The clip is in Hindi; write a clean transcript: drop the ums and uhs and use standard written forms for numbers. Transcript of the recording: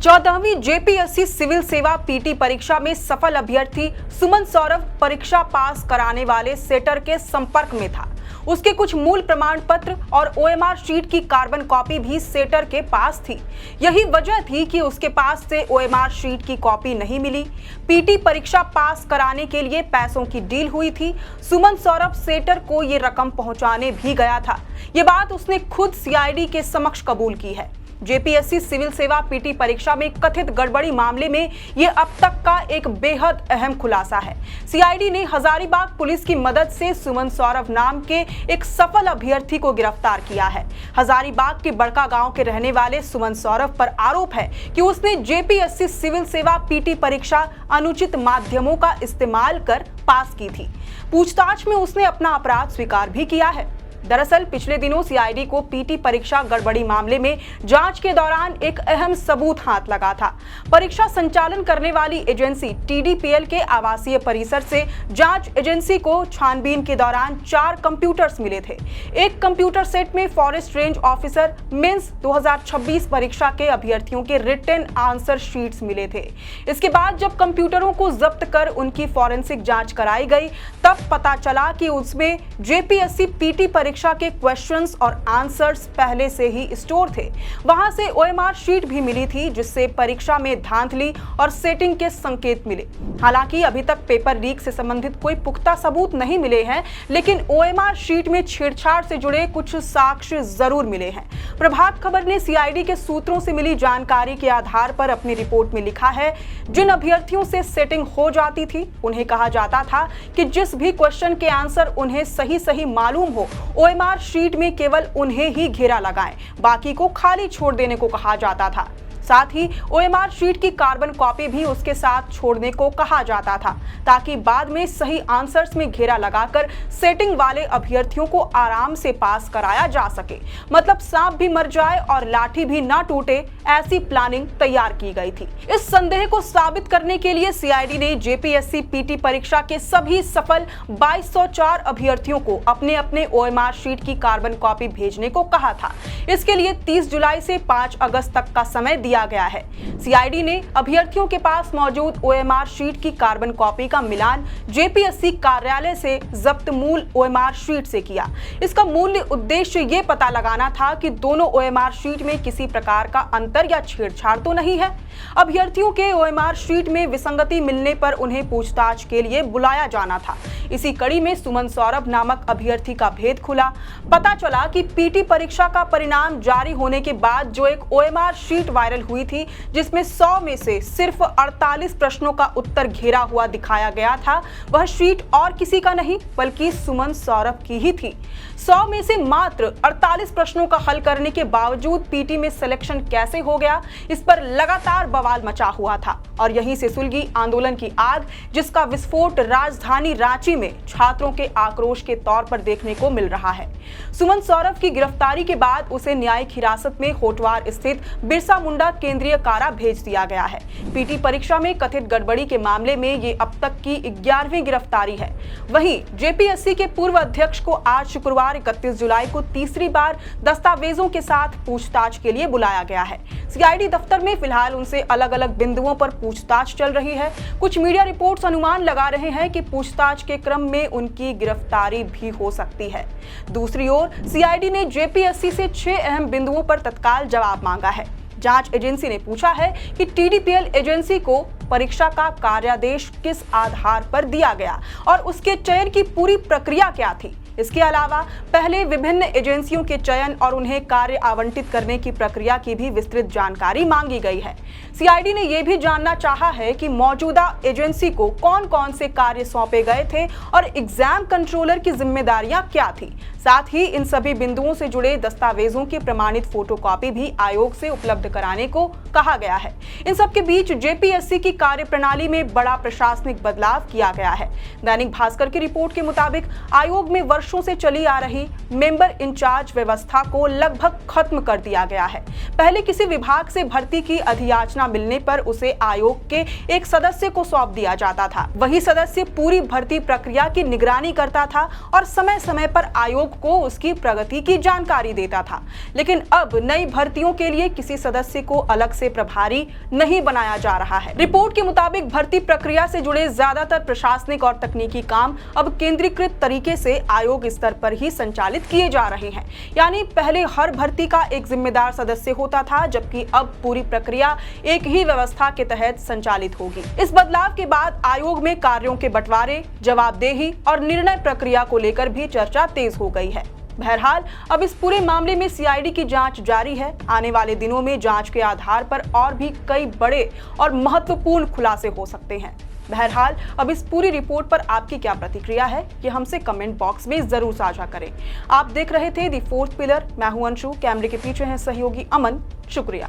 14वीं जेपीएससी सिविल सेवा पीटी परीक्षा में सफल अभ्यर्थी सुमन सौरभ परीक्षा पास कराने वाले सेटर के संपर्क में था। उसके कुछ मूल प्रमाण पत्र और ओएमआर शीट की कार्बन कॉपी भी सेटर के पास थी। यही वजह थी कि उसके पास से ओएमआर शीट की कॉपी नहीं मिली। पीटी परीक्षा पास कराने के लिए पैसों की डील हुई थी। सुमन सौरभ सेटर को ये रकम पहुंचाने भी गया था। ये बात उसने खुद सीआईडी के समक्ष कबूल की है। जेपीएससी सिविल सेवा पीटी परीक्षा में कथित गड़बड़ी मामले में ये अब तक का एक बेहद अहम खुलासा है। सीआईडी ने हजारीबाग पुलिस की मदद से सुमन सौरभ नाम के एक सफल अभ्यर्थी को गिरफ्तार किया है। हजारीबाग के बड़का गांव के रहने वाले सुमन सौरभ पर आरोप है कि उसने जेपीएससी सिविल सेवा पीटी परीक्षा अनुचित माध्यमों का इस्तेमाल कर पास की थी। पूछताछ में उसने अपना अपराध स्वीकार भी किया है। दरअसल पिछले दिनों सीआईडी को पीटी परीक्षा गड़बड़ी मामले में जांच के दौरान एक अहम सबूत हाथ लगा था। परीक्षा संचालन करने वाली एजेंसी टीडीपीएल के आवासीय परिसर से जांच एजेंसी को छानबीन के दौरान 4 कंप्यूटर्स मिले थे। एक कंप्यूटर सेट में फॉरेस्ट रेंज ऑफिसर मेंस 2026 परीक्षा के अभ्यर्थियों के रिटन आंसर शीट्स मिले थे। इसके बाद जब कंप्यूटरों को जब्त कर उनकी फॉरेंसिक जांच कराई गई, तब पता चला कि उसमें जेपीएससी पीटी परीक्षा के क्वेश्चंस और आंसर्स पहले से ही स्टोर थे। वहां से ओएमआर शीट भी मिली थी, जिससे परीक्षा में धांधली और सेटिंग के संकेत मिले। हालांकि अभी तक पेपर लीक से संबंधित कोई पुख्ता सबूत नहीं मिले हैं, लेकिन ओएमआर शीट में छेड़छाड़ से जुड़े कुछ साक्ष्य जरूर मिले हैं। प्रभात खबर ने सीआईडी के सूत्रों से मिली जानकारी के आधार पर अपनी रिपोर्ट में लिखा है, जिन अभ्यर्थियों से सेटिंग हो जाती थी उन्हें कहा जाता था कि जिस भी क्वेश्चन के आंसर उन्हें सही मालूम हो, ओएमआर शीट में केवल उन्हें ही घेरा लगाएं, बाकी को खाली छोड़ देने को कहा जाता था। साथ ही ओएमआर शीट की कार्बन कॉपी भी उसके साथ छोड़ने को कहा जाता था, ताकि बाद में सही आंसर्स में घेरा लगाकर सेटिंग वाले अभ्यर्थियों को आराम से पास कराया जा सके। मतलब सांप भी मर जाए और लाठी भी ना टूटे, ऐसी प्लानिंग तैयार की गई थी। इस संदेह को साबित करने के लिए सीआईडी ने जेपीएससी पीटी परीक्षा के सभी सफल 2204 अभ्यर्थियों को अपने अपने ओएमआर शीट की कार्बन कॉपी भेजने को कहा था। इसके लिए 30 जुलाई से 5 अगस्त तक का समय दिया गया है। सीआईडी ने अभ्यर्थियों के पास मौजूद ओएमआर शीट की कार्बन कॉपी का मिलान जेपीएससी कार्यालय से जब्त मूल ओएमआर शीट से किया। इसका मूल उद्देश्य ये पता लगाना था कि दोनों ओएमआर शीट में किसी प्रकार का अंतर या छेड़छाड़ तो नहीं है। अभ्यर्थियों के ओएमआर शीट में विसंगति मिलने पर उन्हें पूछताछ के लिए बुलाया जाना था। इसी कड़ी में सुमन सौरभ नामक अभ्यर्थी का भेद खुला। पता चला कि पीटी परीक्षा का परिणाम जारी होने के बाद जो एक ओएमआर शीट वायरल हुई थी, जिसमें 100 में से सिर्फ 48 प्रश्नों का उत्तर घेरा हुआ दिखाया गया था, वह शीट और किसी का नहीं बल्कि सुमन सौरभ की ही थी। 100 में से मात्र 48 प्रश्नों का हल करने के बावजूद पीटी में सिलेक्शन कैसे हो गया, इस पर लगातार बवाल मचा हुआ था और यहीं से सुलगी आंदोलन की आग, जिसका विस्फोट राजधानी रांची में छात्रों के आक्रोश के तौर पर देखने को मिल रहा है। सुमन सौरभ की गिरफ्तारी के बाद उसे न्यायिक हिरासत में होटवार स्थित बिरसा मुंडा केंद्रीय कारा भेज दिया गया है। पीटी परीक्षा में कथित गड़बड़ी के मामले में ये अब तक की 11वीं गिरफ्तारी है। वहीं जेपीएससी के पूर्व अध्यक्ष को आज शुक्रवार 31 जुलाई को तीसरी बार दस्तावेजों के साथ पूछताछ के लिए बुलाया गया है। सीआईडी दफ्तर में फिलहाल उनसे अलग अलग बिंदुओं पर पूछताछ चल रही है। कुछ मीडिया रिपोर्ट्स अनुमान लगा रहे हैं कि पूछताछ के क्रम में उनकी गिरफ्तारी भी हो सकती है। दूसरी ओर सीआईडी ने जेपीएससी से 6 अहम बिंदुओं पर तत्काल जवाब मांगा है। जांच एजेंसी ने पूछा है कि टीडीपीएल एजेंसी को परीक्षा का कार्यादेश किस आधार पर दिया गया और उसके चयन की पूरी प्रक्रिया क्या थी। इसके अलावा पहले विभिन्न एजेंसियों के चयन और उन्हें कार्य आवंटित करने की प्रक्रिया की भी विस्तृत जानकारी मांगी गई है। सीआईडी ने यह भी जानना चाहा है कि मौजूदा एजेंसी को कौन कौन से कार्य सौंपे गए थे और एग्जाम कंट्रोलर की जिम्मेदारियां क्या थी। साथ ही इन सभी बिंदुओं से जुड़े दस्तावेजों की प्रमाणित फोटोकॉपी भी आयोग से उपलब्ध कराने को कहा गया है। इन सबके बीच जेपीएससी की कार्यप्रणाली में बड़ा प्रशासनिक बदलाव किया गया है। दैनिक भास्कर की रिपोर्ट के मुताबिक आयोग में वर्ष वर्षों से चली आ रही मेंबर इंचार्ज व्यवस्था को लगभग खत्म कर दिया गया है। पहले किसी विभाग से भर्ती की अधियाचना मिलने पर उसे आयोग के एक सदस्य को सौंप दिया जाता था। वही सदस्य पूरी भर्ती प्रक्रिया की निगरानी करता था और समय समय पर आयोग को उसकी प्रगति की जानकारी देता था। लेकिन अब नई भर्तियों के लिए किसी सदस्य को अलग से प्रभारी नहीं बनाया जा रहा है। रिपोर्ट के मुताबिक भर्ती प्रक्रिया से जुड़े ज्यादातर प्रशासनिक और तकनीकी काम अब केंद्रीकृत तरीके से आयोग स्तर पर ही संचालित किए जा रहे हैं। यानी पहले हर भर्ती का एक जिम्मेदार सदस्य होता था, जबकि अब पूरी प्रक्रिया एक ही व्यवस्था के तहत संचालित होगी। इस बदलाव के बाद आयोग में कार्यों के बंटवारे, जवाबदेही और निर्णय प्रक्रिया को लेकर भी चर्चा तेज हो गई है। बहरहाल अब इस पूरे मामले में सीआईडी की जांच जारी है। आने वाले दिनों में जांच के आधार पर और भी कई बड़े और महत्वपूर्ण खुलासे हो सकते हैं। बहरहाल अब इस पूरी रिपोर्ट पर आपकी क्या प्रतिक्रिया है, ये हमसे कमेंट बॉक्स में जरूर साझा करें। आप देख रहे थे दी फोर्थ पिलर। मैं हूं अंशु, कैमरे के पीछे हैं सहयोगी अमन। शुक्रिया।